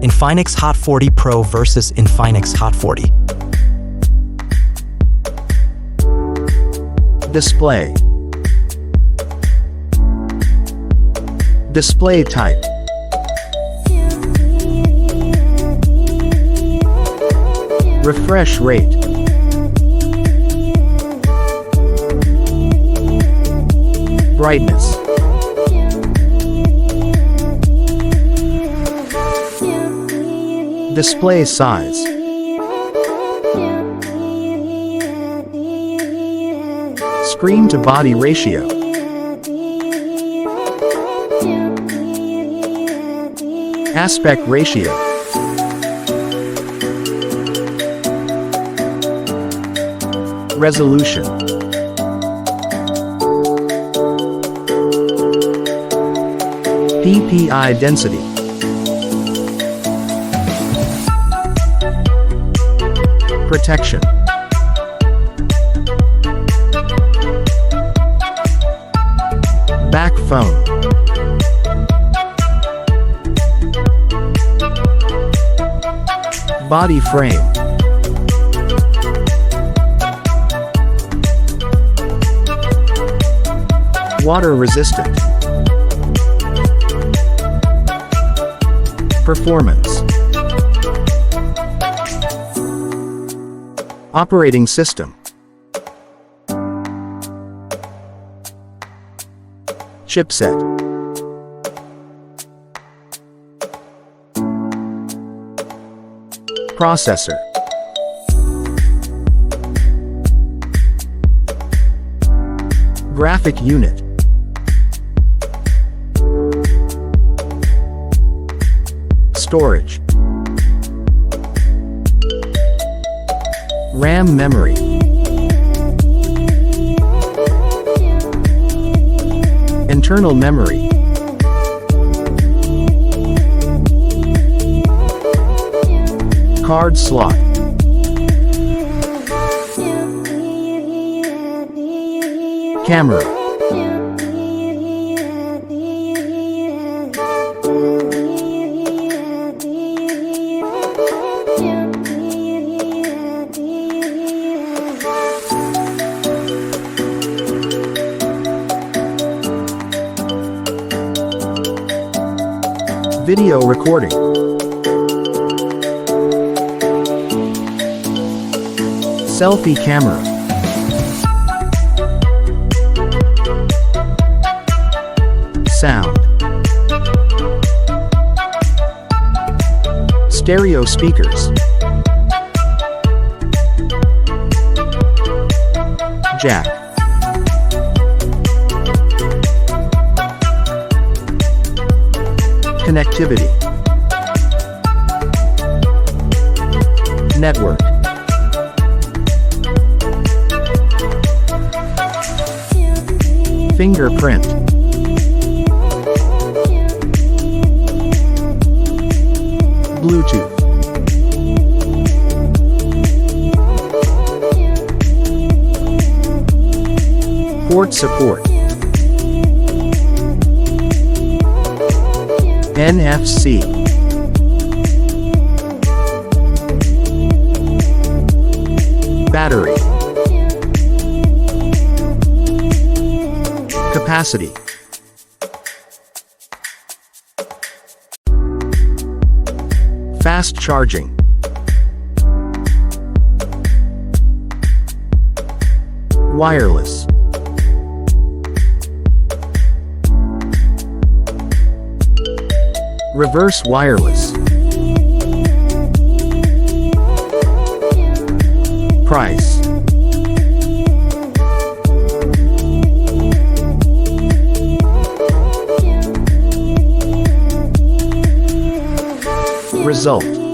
Infinix Hot 40 Pro versus Infinix Hot 40. Display. Display type. Refresh rate. Brightness. Display size. Screen to body ratio. Aspect ratio. Resolution. PPI density. Protection. Back phone. Body frame. Water resistant. Performance. Operating system. Chipset. Processor. Graphic unit. Storage. RAM memory. Internal memory. Card slot. Camera. Video recording. Selfie camera. Sound. Stereo speakers. Jack. Connectivity. Network. Fingerprint. Bluetooth. Port support. NFC. Battery. Capacity. Fast charging. Wireless. Reverse wireless. Price. Result.